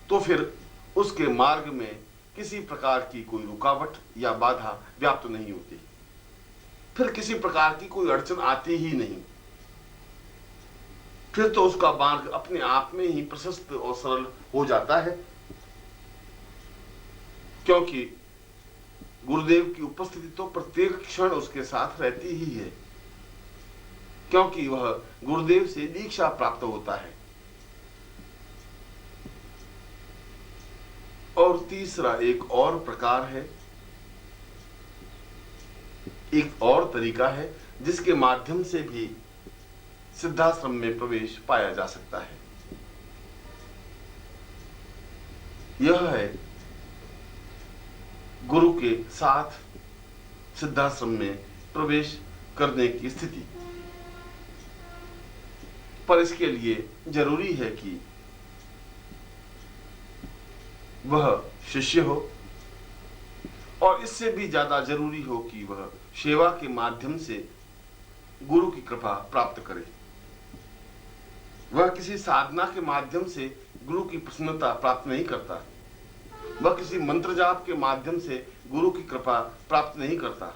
तो फिर उसके मार्ग में किसी प्रकार की कोई रुकावट या बाधा व्याप्त नहीं होती, फिर किसी प्रकार की कोई अड़चन आती ही नहीं। फिर तो उसका मार्ग अपने आप में ही प्रशस्त और सरल हो जाता है, क्योंकि गुरुदेव की उपस्थिति तो प्रत्येक क्षण उसके साथ रहती ही है, क्योंकि वह गुरुदेव से दीक्षा प्राप्त होता है। और तीसरा एक और प्रकार है, एक और तरीका है जिसके माध्यम से भी सिद्धाश्रम में प्रवेश पाया जा सकता है। यह है गुरु के साथ सिद्धाश्रम में प्रवेश करने की स्थिति। पर इसके लिए जरूरी है कि वह शिष्य हो, और इससे भी ज्यादा जरूरी हो कि वह सेवा के माध्यम से गुरु की कृपा प्राप्त करे। वह किसी साधना के माध्यम से गुरु की प्रसन्नता प्राप्त नहीं करता, वह किसी मंत्र जाप के माध्यम से गुरु की कृपा प्राप्त नहीं करता।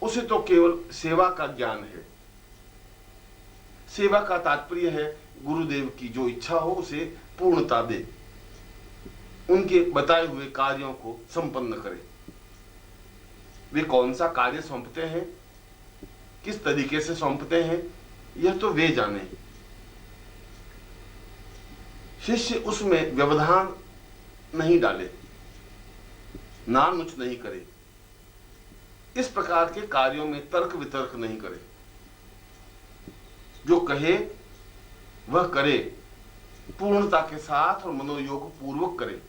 उसे तो केवल सेवा का ज्ञान है। सेवा का तात्पर्य है गुरुदेव की जो इच्छा हो उसे पूर्णता दे, उनके बताए हुए कार्यों को संपन्न करे। वे कौन सा कार्य सौंपते हैं, किस तरीके से सौंपते हैं, यह तो वे जाने। शिष्य उसमें व्यवधान नहीं डाले, नानुच नहीं करे, इस प्रकार के कार्यों में तर्क वितर्क नहीं करे। जो कहे वह करे, पूर्णता के साथ और मनोयोग पूर्वक करे।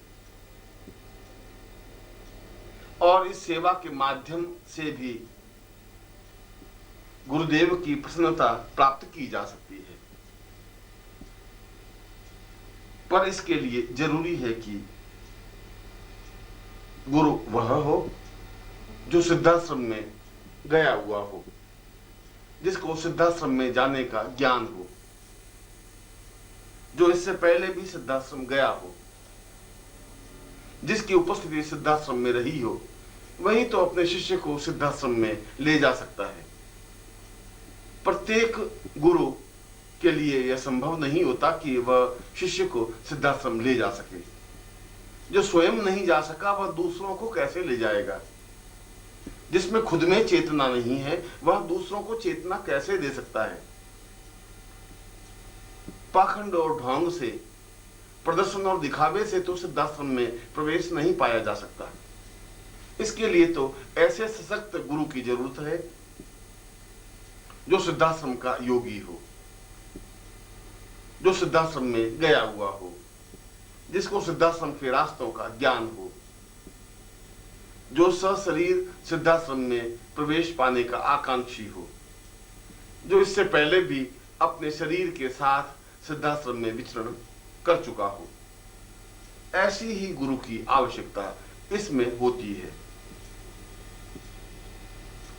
और इस सेवा के माध्यम से भी गुरुदेव की प्रसन्नता प्राप्त की जा सकती है। पर इसके लिए जरूरी है कि गुरु वह हो जो सिद्धाश्रम में गया हुआ हो, जिसको सिद्धाश्रम में जाने का ज्ञान हो, जो इससे पहले भी सिद्धाश्रम गया हो, जिसकी उपस्थिति सिद्धाश्रम में रही हो। वही तो अपने शिष्य को सिद्धाश्रम में ले जा सकता है। प्रत्येक गुरु के लिए यह संभव नहीं होता कि वह शिष्य को सिद्धाश्रम ले जा सके। जो स्वयं नहीं जा सका वह दूसरों को कैसे ले जाएगा? जिसमें खुद में चेतना नहीं है वह दूसरों को चेतना कैसे दे सकता है? पाखंड और ढोंग से, प्रदर्शन और दिखावे से तो सिद्धाश्रम में प्रवेश नहीं पाया जा सकता। इसके लिए तो ऐसे सशक्त गुरु की जरूरत है जो सिद्धाश्रम का योगी हो, जो सिद्धाश्रम में गया हुआ हो, जिसको सिद्धाश्रम के रास्तों का ज्ञान हो, जो सशरीर सिद्धाश्रम में प्रवेश पाने का आकांक्षी हो, जो इससे पहले भी अपने शरीर के साथ सिद्धाश्रम में विचरण कर चुका हो। ऐसी ही गुरु की आवश्यकता इसमें होती है।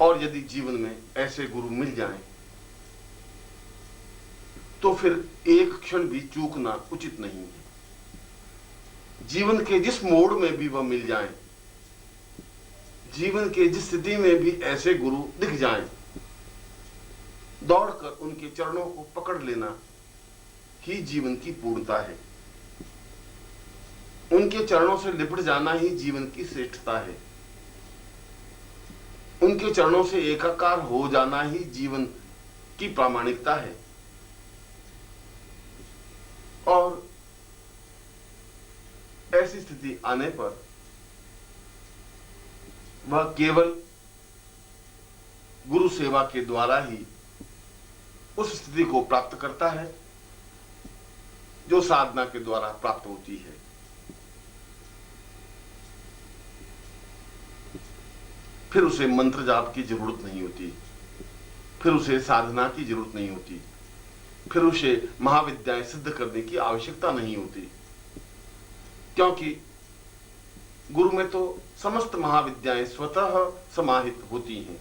और यदि जीवन में ऐसे गुरु मिल जाएं, तो फिर एक क्षण भी चूकना उचित नहीं है। जीवन के जिस मोड़ में भी वह मिल जाएं, जीवन के जिस स्थिति में भी ऐसे गुरु दिख जाएं, दौड़कर उनके चरणों को पकड़ लेना ही जीवन की पूर्णता है। उनके चरणों से लिपट जाना ही जीवन की श्रेष्ठता है। उनके चरणों से एकाकार हो जाना ही जीवन की प्रामाणिकता है। और ऐसी स्थिति आने पर वह केवल गुरु सेवा के द्वारा ही उस स्थिति को प्राप्त करता है जो साधना के द्वारा प्राप्त होती है। फिर उसे मंत्र जाप की जरूरत नहीं होती, फिर उसे साधना की जरूरत नहीं होती, फिर उसे महाविद्याएं सिद्ध करने की आवश्यकता नहीं होती, क्योंकि गुरु में तो समस्त महाविद्याएं स्वतः समाहित होती हैं।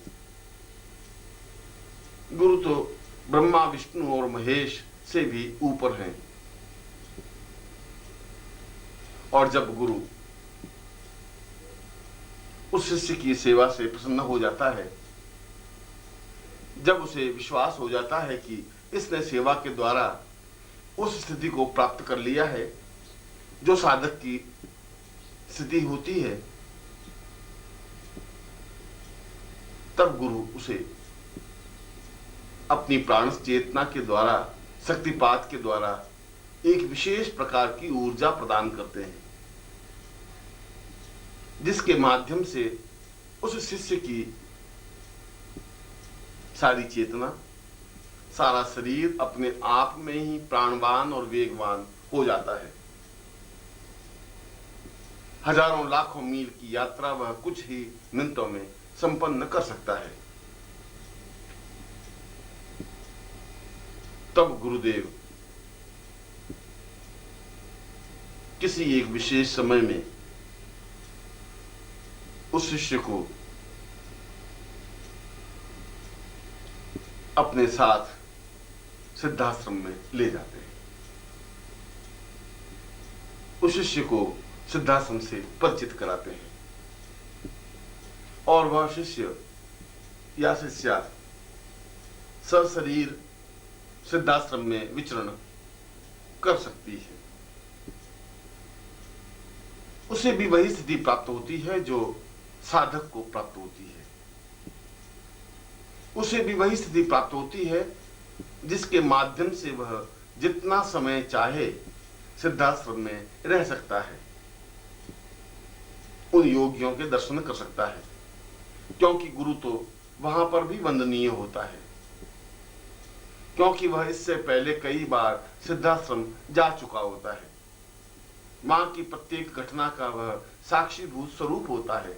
गुरु तो ब्रह्मा, विष्णु और महेश से भी ऊपर हैं। और जब गुरु उस शिष्य की सेवा से प्रसन्न हो जाता है, जब उसे विश्वास हो जाता है कि इसने सेवा के द्वारा उस स्थिति को प्राप्त कर लिया है जो साधक की स्थिति होती है, तब गुरु उसे अपनी प्राण चेतना के द्वारा, शक्तिपात के द्वारा एक विशेष प्रकार की ऊर्जा प्रदान करते हैं, जिसके माध्यम से उस शिष्य की सारी चेतना, सारा शरीर अपने आप में ही प्राणवान और वेगवान हो जाता है। हजारों लाखों मील की यात्रा वह कुछ ही मिनटों में संपन्न कर सकता है। तब गुरुदेव किसी एक विशेष समय में उस शिष्य को अपने साथ सिद्धाश्रम में ले जाते हैं। उस शिष्य को सिद्धाश्रम से परिचित कराते हैं और वह शिष्य या शिष्या सशरीर सिद्धाश्रम में विचरण कर सकती है। उसे भी वही स्थिति प्राप्त होती है जो साधक को प्राप्त होती है। उसे भी वही स्थिति प्राप्त होती है जिसके माध्यम से वह जितना समय चाहे सिद्धाश्रम में रह सकता है, उन योगियों के दर्शन कर सकता है, क्योंकि गुरु तो वहां पर भी वंदनीय होता है, क्योंकि वह इससे पहले कई बार सिद्धाश्रम जा चुका होता है। मां की प्रत्येक घटना का वह साक्षीभूत स्वरूप होता है।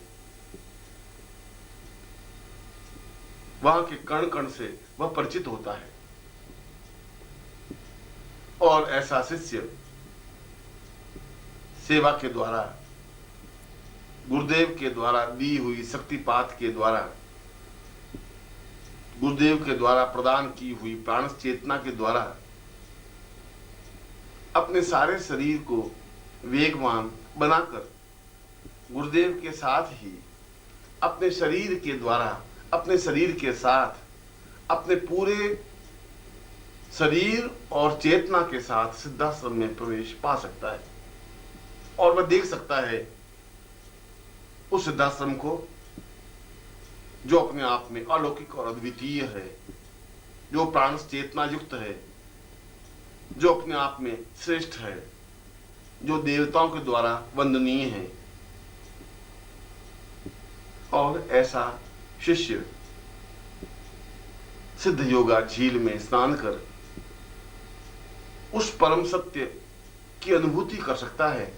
वहां के कण कण से वह परिचित होता है और ऐसा शिष्य सेवा के द्वारा, गुरुदेव के द्वारा दी हुई शक्तिपात के द्वारा, गुरुदेव के द्वारा प्रदान की हुई प्राण चेतना के द्वारा अपने सारे शरीर को वेगवान बनाकर गुरुदेव के साथ ही अपने शरीर के द्वारा, अपने शरीर के साथ, अपने पूरे शरीर और चेतना के साथ सिद्धाश्रम में प्रवेश पा सकता है और वह देख सकता है उस सिद्धाश्रम को जो अपने आप में अलौकिक और अद्वितीय है, जो प्राण चेतना युक्त है, जो अपने आप में श्रेष्ठ है, जो देवताओं के द्वारा वंदनीय है। और ऐसा शिष्य सिद्ध योगा झील में स्नान कर उस परम सत्य की अनुभूति कर सकता है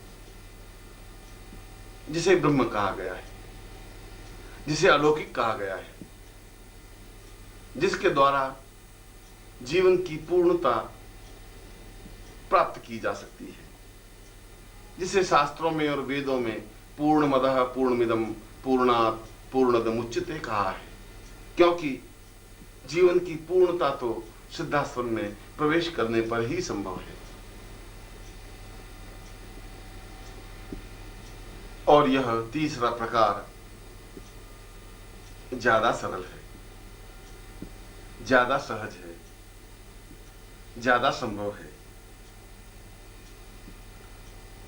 जिसे ब्रह्म कहा गया है, जिसे अलौकिक कहा गया है, जिसके द्वारा जीवन की पूर्णता प्राप्त की जा सकती है, जिसे शास्त्रों में और वेदों में पूर्णमदः पूर्णमिदं पूर्णात् पूर्णमुदच्यते कहा है, क्योंकि जीवन की पूर्णता तो सिद्धाश्रम में प्रवेश करने पर ही संभव है। और यह तीसरा प्रकार ज्यादा सरल है, ज्यादा सहज है, ज्यादा संभव है,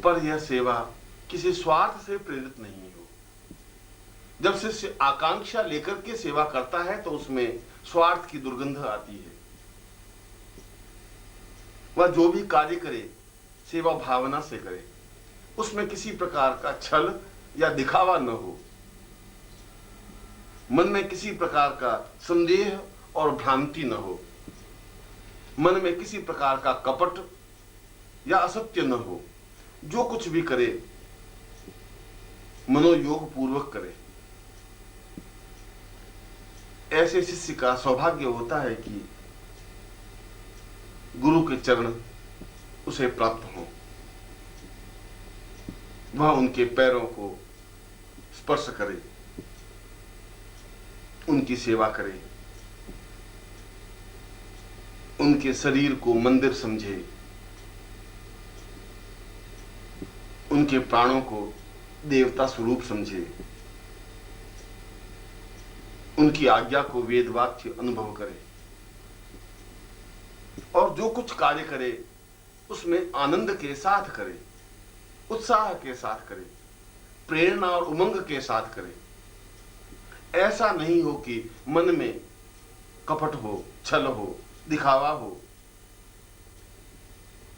पर यह सेवा किसी स्वार्थ से प्रेरित नहीं हो। जब शिष्य आकांक्षा लेकर के सेवा करता है तो उसमें स्वार्थ की दुर्गंध आती है। वह जो भी कार्य करे सेवा भावना से करे, उसमें किसी प्रकार का छल या दिखावा न हो, मन में किसी प्रकार का संदेह और भ्रांति न हो, मन में किसी प्रकार का कपट या असत्य न हो। जो कुछ भी करे मनोयोग पूर्वक करे। ऐसे शिष्य का सौभाग्य होता है कि गुरु के चरण उसे प्राप्त हो, वह उनके पैरों को स्पर्श करे, उनकी सेवा करे, उनके शरीर को मंदिर समझे, उनके प्राणों को देवता स्वरूप समझे, उनकी आज्ञा को वेद वाक्य अनुभव करे और जो कुछ कार्य करे उसमें आनंद के साथ करे, उत्साह के साथ करे, प्रेरणा और उमंग के साथ करे। ऐसा नहीं हो कि मन में कपट हो, छल हो, दिखावा हो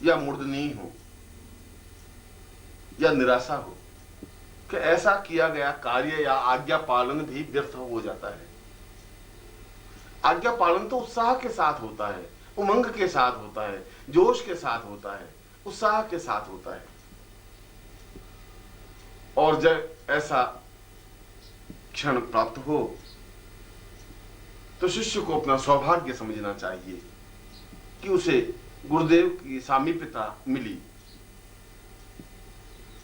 या मूर्धनी हो या निराशा हो कि ऐसा किया गया कार्य या आज्ञा पालन भी व्यर्थ हो जाता है। आज्ञा पालन तो उत्साह के साथ होता है, उमंग के साथ होता है, जोश के साथ होता है, उत्साह के साथ होता है। और जब ऐसा क्षण प्राप्त हो तो शिष्य को अपना सौभाग्य समझना चाहिए कि उसे गुरुदेव की सामीप्यता मिली,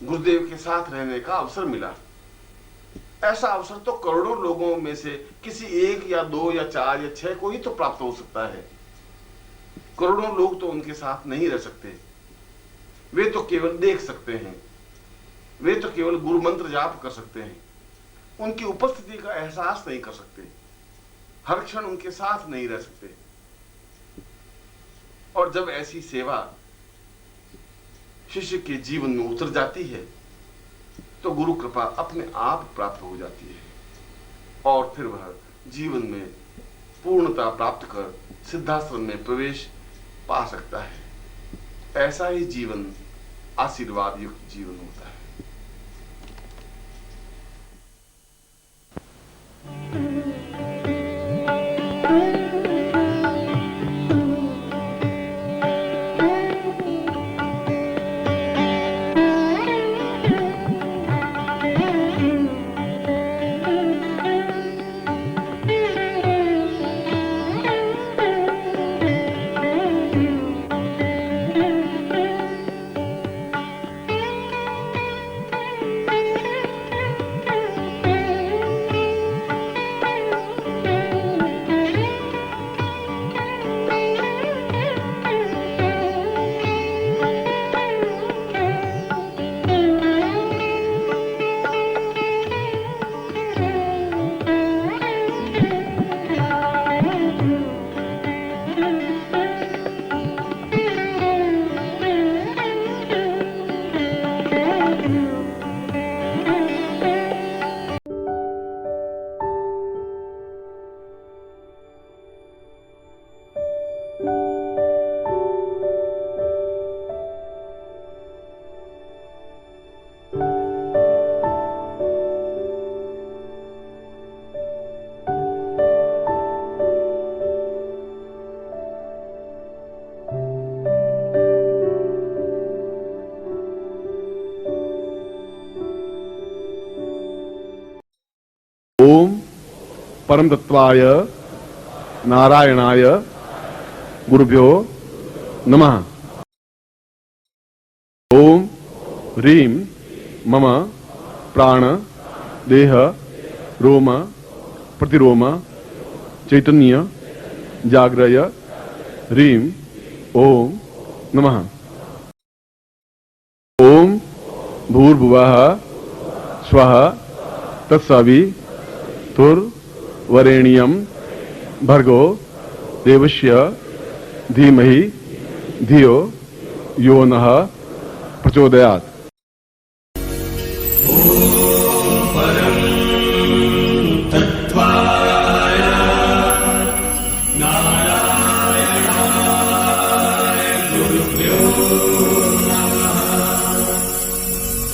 गुरुदेव के साथ रहने का अवसर मिला। ऐसा अवसर तो करोड़ों लोगों में से किसी एक या दो या चार या छह को ही तो प्राप्त हो सकता है। करोड़ों लोग तो उनके साथ नहीं रह सकते, वे तो केवल देख सकते हैं, वे तो केवल गुरु मंत्र जाप कर सकते हैं, उनकी उपस्थिति का एहसास नहीं कर सकते, हर क्षण उनके साथ नहीं रह सकते। और जब ऐसी सेवा शिष्य के जीवन में उतर जाती है तो गुरु कृपा अपने आप प्राप्त हो जाती है और फिर वह जीवन में पूर्णता प्राप्त कर सिद्धाश्रम में प्रवेश पा सकता है। ऐसा ही जीवन आशीर्वाद युक्त जीवन होता है। ओम परम तत्वाय नारायणाय गुरुभ्यो नमः। ओम ह्रीं मम प्राण देह रोम प्रतिरोम चैतन्य जाग्रय ह्रीं ओम नमः। ओम भूर्भुवः स्वः तत्सवितुर्वरेण्यं भर्गो देवस्य धीमहि धियो यो नः प्रचोदयात्।